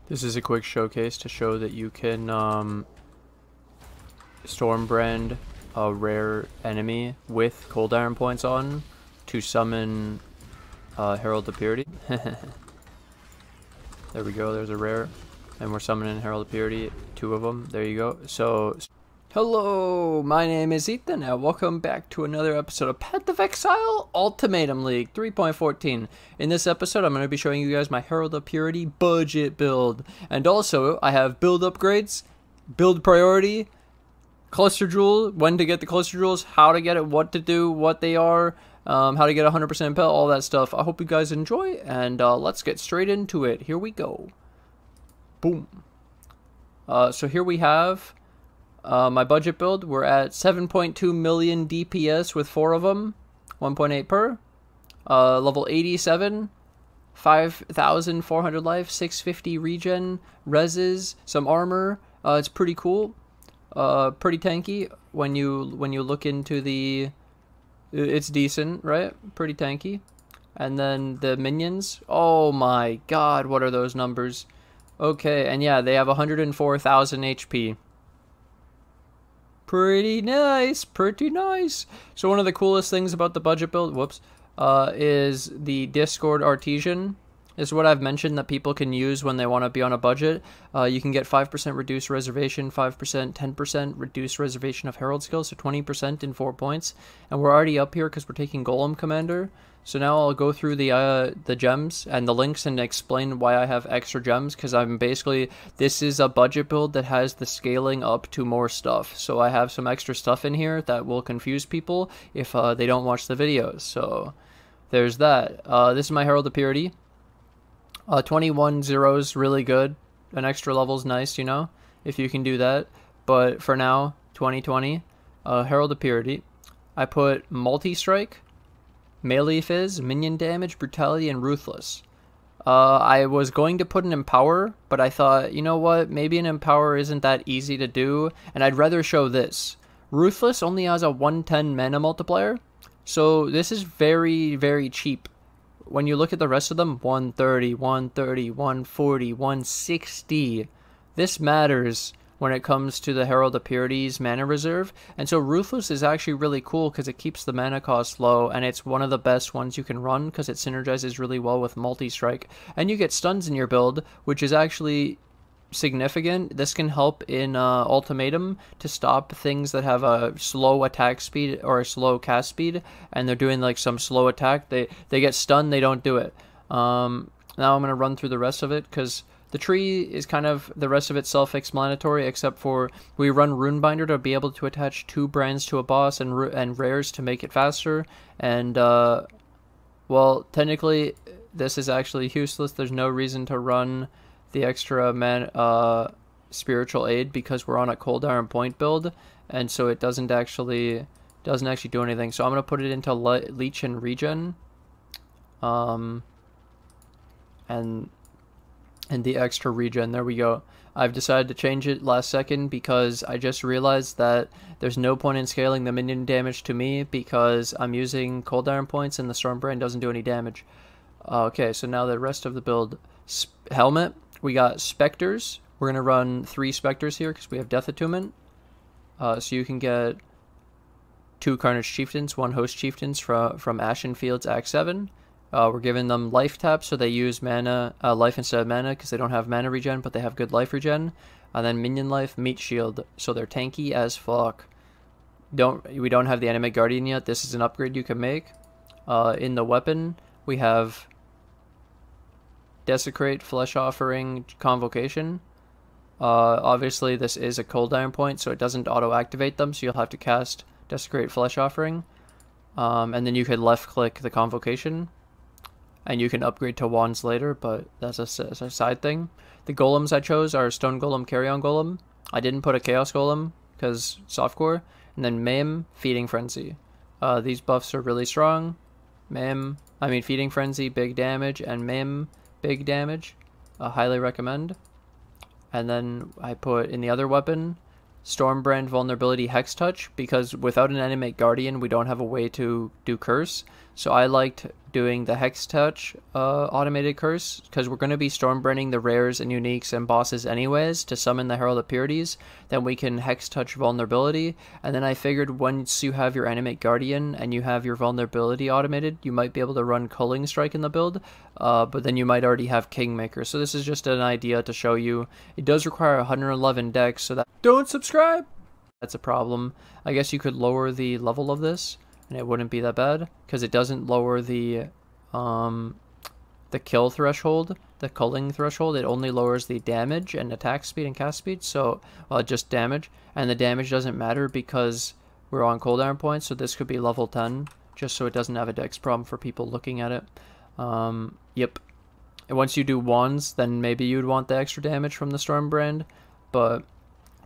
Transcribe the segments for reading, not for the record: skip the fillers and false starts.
This is a quick showcase to show that you can Stormbrand a rare enemy with cold iron points on to summon Herald of Purity. There we go, there's a rare. And we're summoning Herald of Purity, 2 of them. There you go. So, hello, my name is Ethan, and welcome back to another episode of Path of Exile Ultimatum League 3.14. In this episode, I'm going to be showing you guys my Herald of Purity budget build. And also, I have build upgrades, build priority, cluster jewel, when to get the cluster jewels, how to get it, what to do, what they are, how to get 100% pelt, all that stuff. I hope you guys enjoy, and let's get straight into it. Here we go. Boom. So here we have my budget build. We're at 7.2 million DPS with 4 of them, 1.8 per. Level 87, 5,400 life, 650 regen, reses, some armor. It's pretty cool. Pretty tanky when you look into the. It's decent, right? Pretty tanky. And then the minions. Oh my god, what are those numbers? Okay, and yeah, they have 104,000 HP. Pretty nice, pretty nice. So one of the coolest things about the budget build, is the Discord Artesian. This is what I've mentioned that people can use when they want to be on a budget. You can get 5% reduced reservation, 5%, 10% reduced reservation of Herald skills, so 20% in 4 points. And we're already up here because we're taking Golem Commander. So now I'll go through the gems and the links and explain why I have extra gems, because I'm basically, this is a budget build that has the scaling up to more stuff. So I have some extra stuff in here that will confuse people if they don't watch the videos. So there's that. This is my Herald of Purity. 21 zeros really good. An extra level's nice, you know, if you can do that. But for now, 2020, Herald of Purity. I put multi-strike, melee phys, minion damage, brutality, and ruthless. I was going to put an empower, but I thought, you know what, maybe an empower isn't that easy to do, and I'd rather show this. Ruthless only has a 110 mana multiplier, so this is very, very cheap. When you look at the rest of them, 130, 130, 140, 160. This matters when it comes to the Herald of Purity's mana reserve. And so Ruthless is actually really cool because it keeps the mana cost low, and it's one of the best ones you can run because it synergizes really well with multi-strike. And you get stuns in your build, which is actually significant. This can help in Ultimatum to stop things that have a slow attack speed or a slow cast speed, and they're doing like some slow attack. They get stunned, they don't do it. Now I'm going to run through the rest of it because the tree is kind of the rest of it self-explanatory, except for we run Runebinder to be able to attach 2 brands to a boss and rares to make it faster. And well, technically this is actually useless. There's no reason to run the extra spiritual aid because we're on a cold iron point build, and so it doesn't actually do anything. So I'm gonna put it into leech and regen, and the extra regen. There we go. I've decided to change it last second because I just realized that there's no point in scaling the minion damage to me because I'm using cold iron points and the Stormbrand doesn't do any damage. Okay, so now the rest of the build. Helmet. We got Spectres. We're going to run 3 Spectres here because we have Death Attunement. So you can get 2 Carnage chieftains, 1 host chieftains from Ashen Fields Act 7. We're giving them life tap so they use mana, life instead of mana because they don't have mana regen, but they have good life regen. And then minion life, meat shield, so they're tanky as fuck. We don't have the Animate Guardian yet. This is an upgrade you can make. In the weapon, we have Desecrate, Flesh Offering, Convocation. Obviously this is a cold iron point, so it doesn't auto-activate them, so you'll have to cast Desecrate, Flesh Offering. And then you can left-click the Convocation, and you can upgrade to wands later, but that's a side thing. The golems I chose are Stone Golem, Carrion Golem. I didn't put a Chaos Golem, because softcore. And then Maim, Feeding Frenzy. These buffs are really strong. Feeding Frenzy, big damage, and Maim, big damage. Highly recommend. And then I put in the other weapon Stormbrand Vulnerability Hex Touch, because without an Animate Guardian we don't have a way to do Curse. So I liked doing the Hex Touch automated curse, because we're going to be Stormbranding the rares and uniques and bosses anyways to summon the Herald of Purities. Then we can Hex Touch vulnerability, and then I figured once you have your Animate Guardian and you have your vulnerability automated, you might be able to run Culling Strike in the build, but then you might already have Kingmaker. So this is just an idea to show you. It does require 111 dex, so that... Don't subscribe! That's a problem. I guess you could lower the level of this, and it wouldn't be that bad, because it doesn't lower the kill threshold, the culling threshold. It only lowers the damage and attack speed and cast speed, so, well, just damage, and the damage doesn't matter because we're on cooldown points, so this could be level 10, just so it doesn't have a dex problem for people looking at it. Yep. And once you do wands, then maybe you'd want the extra damage from the Stormbrand, but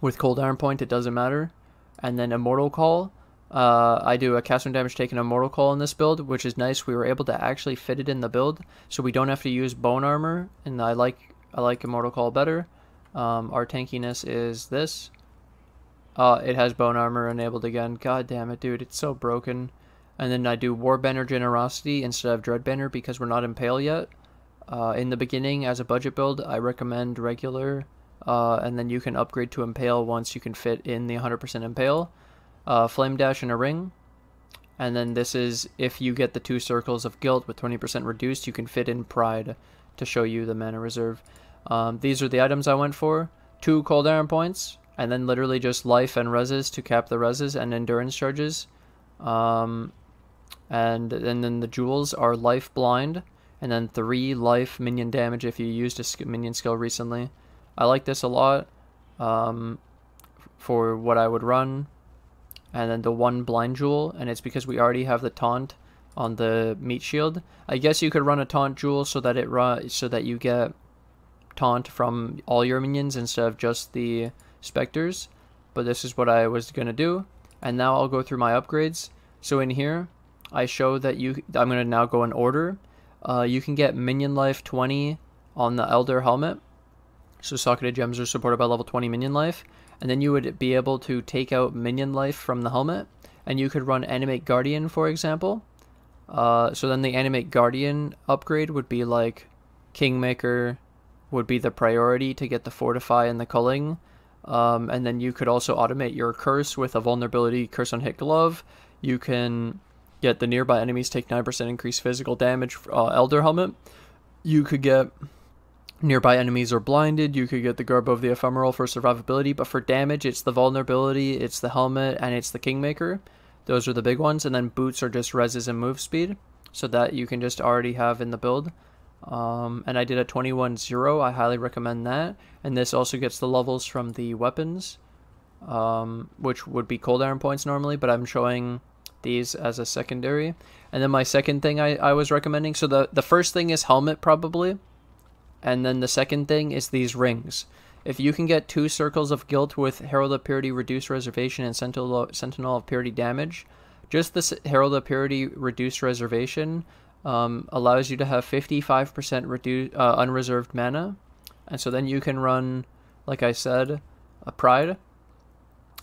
with cooldown point, it doesn't matter. And then Immortal Call. I do a cast when damage taken Immortal Call in this build, which is nice. We were able to actually fit it in the build, so we don't have to use bone armor, and I like Immortal Call better. Our tankiness is this. It has bone armor enabled again. God damn it, dude, it's so broken. And then I do Warbanner Generosity instead of Dreadbanner because we're not Impale yet. In the beginning, as a budget build, I recommend regular, and then you can upgrade to Impale once you can fit in the 100% Impale. Flame Dash and a Ring. And then this is if you get the 2 circles of guilt with 20% reduced, you can fit in Pride to show you the mana reserve. These are the items I went for. 2 cooldown points, and then literally just life and reses to cap the reses and endurance charges. And then the jewels are life blind, and then 3 life minion damage if you used a minion skill recently. I like this a lot for what I would run. And then the 1 blind jewel, and it's because we already have the taunt on the meat shield. I guess you could run a taunt jewel so that you get taunt from all your minions instead of just the specters, but this is what I was gonna do. And now I'll go through my upgrades. So in here I show that I'm gonna now go in order. You can get minion life 20 on the Elder Helmet, so socketed gems are supported by level 20 minion life. And then you would be able to take out minion life from the helmet, and you could run Animate Guardian, for example. So then the Animate Guardian upgrade would be like Kingmaker would be the priority to get the Fortify and the Culling. And then you could also automate your Curse with a vulnerability Curse on Hit Glove. You can get the nearby enemies take 9% increased physical damage Elder Helmet. You could get nearby enemies are blinded. You could get the Garb of the Ephemeral for survivability, but for damage, it's the vulnerability, it's the helmet, and it's the Kingmaker. Those are the big ones, and then boots are just reses and move speed, so that you can just already have in the build. And I did a 21-0. I highly recommend that. And this also gets the levels from the weapons, which would be cooldown points normally, but I'm showing these as a secondary. And then my second thing I was recommending, so the first thing is helmet probably. And then the second thing is these rings. If you can get 2 circles of guilt with Herald of Purity, Reduced Reservation, and Sentinel of Purity damage, just this Herald of Purity Reduced Reservation allows you to have 55% unreserved mana. And so then you can run, like I said, a Pride.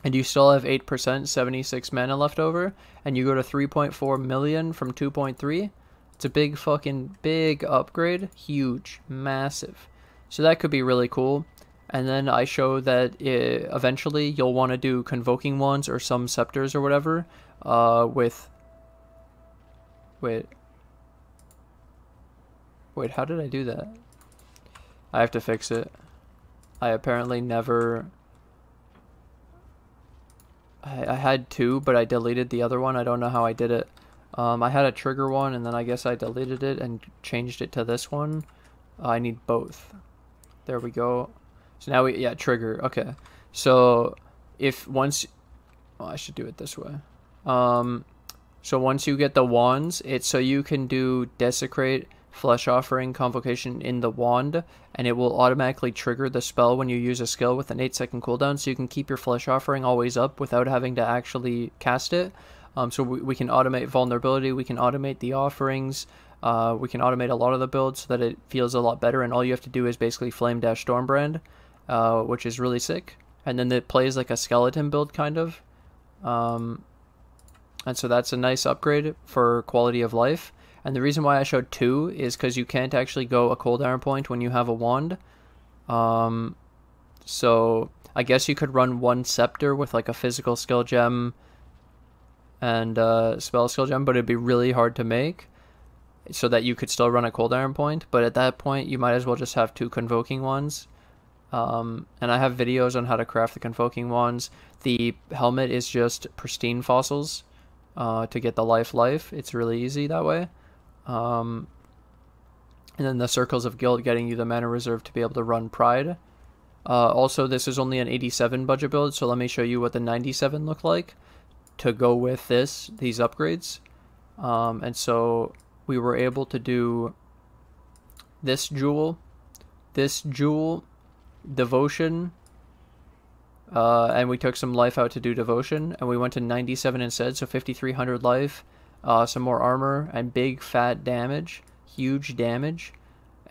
And you still have 8%, 76 mana left over. And you go to 3.4 million from 2.3. It's a big upgrade. Huge. Massive. So that could be really cool. And then I show that eventually you'll want to do Convoking Wands or some Scepters or whatever with... Wait, how did I do that? I have to fix it. I apparently never... I had 2, but I deleted the other one. I don't know how I did it. I had a trigger one, and then I guess I deleted it and changed it to this one. I need both. There we go. So now trigger. Okay. So if once... Well, I should do it this way. So once you get the wands, it's so you can do Desecrate, Flesh Offering, Convocation in the wand, and it will automatically trigger the spell when you use a skill with an 8-second cooldown, so you can keep your Flesh Offering always up without having to actually cast it. So we can automate vulnerability, we can automate the offerings, we can automate a lot of the builds so that it feels a lot better, and all you have to do is basically Flame Dash Stormbrand, which is really sick. And then it plays like a skeleton build, kind of. And so that's a nice upgrade for quality of life. And the reason why I showed 2 is because you can't actually go a cooldown point when you have a wand. So I guess you could run 1 scepter with like a physical skill gem and spell skill gem, but it'd be really hard to make so that you could still run a cooldown point. But at that point, you might as well just have 2 convoking wands. And I have videos on how to craft the convoking wands. The helmet is just pristine fossils to get the life. It's really easy that way. And then the circles of guilt getting you the mana reserve to be able to run pride. Also, this is only an 87 budget build, so let me show you what the 97 look like to go with these upgrades. And so we were able to do this jewel, devotion, and we took some life out to do devotion, and we went to 97 instead, so 5,300 life, some more armor, and big fat damage, huge damage,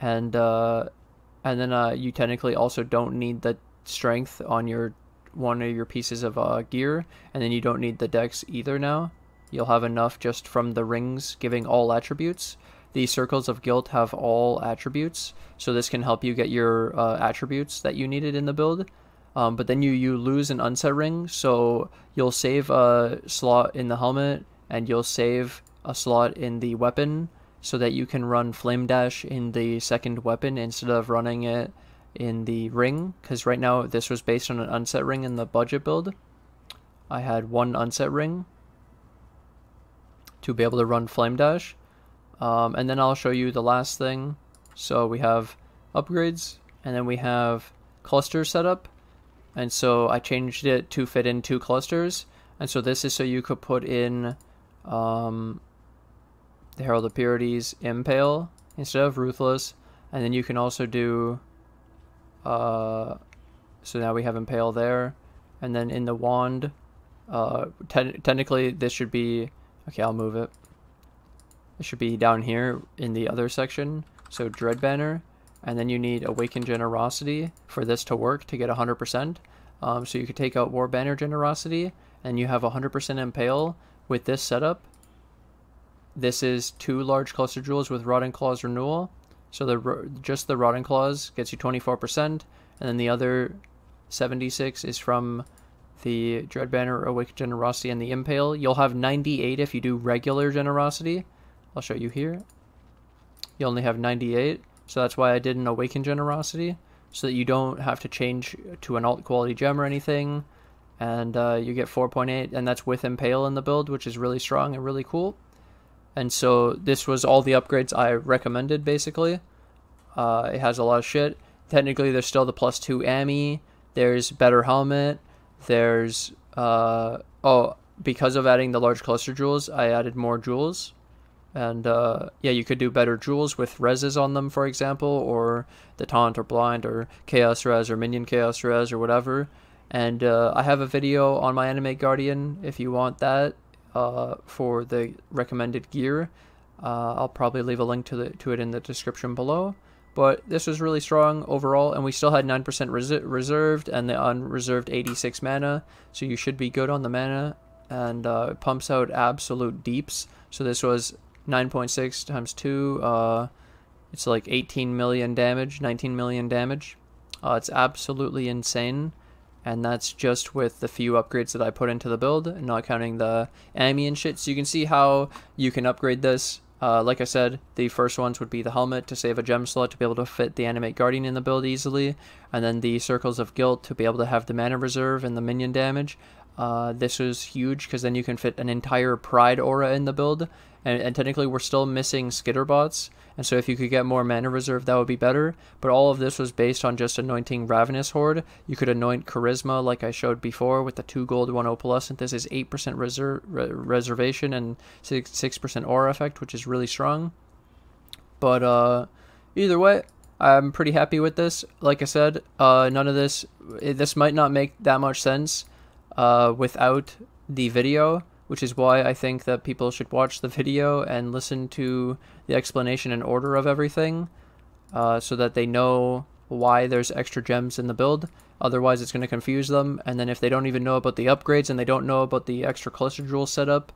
and then you technically also don't need the strength on one of your pieces of gear, and then you don't need the dex either now. You'll have enough just from the rings giving all attributes. The circles of guilt have all attributes, so this can help you get your attributes that you needed in the build. But then you lose an unset ring, so you'll save a slot in the helmet, and you'll save a slot in the weapon, so that you can run Flame Dash in the second weapon instead of running it in the ring, because right now this was based on an unset ring in the budget build. I had 1 unset ring to be able to run Flame Dash. And then I'll show you the last thing. So we have upgrades, and then we have cluster setup. And so I changed it to fit in 2 clusters. And so this is so you could put in the Herald of Purities Impale instead of Ruthless. And then you can also do, so now we have Impale there. And then in the wand, technically this should be, okay, I'll move it. It should be down here in the other section. So Dread Banner, and then you need Awakened Generosity for this to work to get 100%. So you could take out War Banner Generosity, and you have 100% Impale with this setup. This is 2 large cluster jewels with Rotting Claws Renewal. So just the Rotting Claws gets you 24%, and then the other 76 is from the Dread Banner, Awakened Generosity, and the Impale. You'll have 98 if you do regular Generosity. I'll show you here. You only have 98, so that's why I did an Awakened Generosity, so that you don't have to change to an alt quality gem or anything, and you get 4.8, and that's with Impale in the build, which is really strong and really cool. And so this was all the upgrades I recommended, basically. It has a lot of shit. Technically, there's still the +2 Ami, there's better helmet, there's, because of adding the large cluster jewels, I added more jewels. And yeah, you could do better jewels with reses on them, for example, or the taunt or blind or chaos res or minion chaos res or whatever. And I have a video on my Animate Guardian if you want that for the recommended gear. I'll probably leave a link to it in the description below. But this was really strong overall, and we still had 9% reserved and the unreserved 86 mana, so you should be good on the mana. And it pumps out absolute deeps. So this was 9.6 times 2, it's like 18 million damage, 19 million damage. It's absolutely insane, and that's just with the few upgrades that I put into the build, not counting the Ami and shit. So you can see how you can upgrade this. Like I said, the first ones would be the helmet to save a gem slot to be able to fit the Animate Guardian in the build easily, and then the Circles of Guilt to be able to have the mana reserve and the minion damage. This is huge because then you can fit an entire Pride aura in the build, and technically we're still missing Skitterbots, and so if you could get more mana reserve, that would be better. But all of this was based on just anointing Ravenous Horde. You could anoint Charisma like I showed before with the 2 gold, 1 opalescent. This is 8% reservation and 6% aura effect, which is really strong. But either way, I'm pretty happy with this. Like I said, none of this might not make that much sense without the video, which is why I think that people should watch the video and listen to the explanation and order of everything, so that they know why there's extra gems in the build. Otherwise it's going to confuse them, and then if they don't even know about the upgrades and they don't know about the extra cluster jewel setup,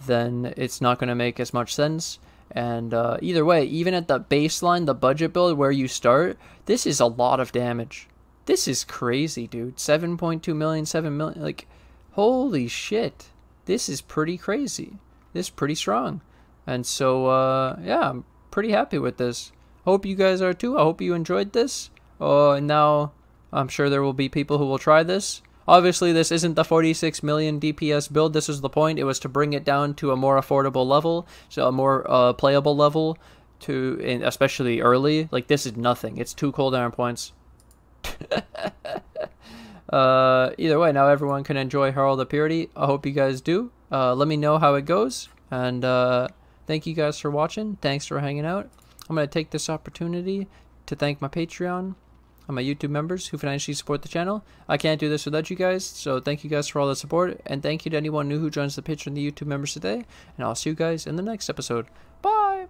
then it's not going to make as much sense. And either way, even at the baseline, the budget build where you start, this is a lot of damage. This is crazy, dude. 7.2 million, 7 million. Like, holy shit. This is pretty crazy. This is pretty strong. And so, yeah, I'm pretty happy with this. Hope you guys are too. I hope you enjoyed this. And now I'm sure there will be people who will try this. Obviously, this isn't the 46 million DPS build. This was the point. It was to bring it down to a more affordable level, so a more playable level, especially early. Like, this is nothing. It's 2 cooldown points. Either way, now everyone can enjoy Herald of Purity. I hope you guys do. Let me know how it goes. And thank you guys for watching. Thanks for hanging out. I'm going to take this opportunity to thank my Patreon and my YouTube members who financially support the channel. I can't do this without you guys, so thank you guys for all the support, and thank you to anyone new who joins the Patreon and the YouTube members today, and I'll see you guys in the next episode. Bye!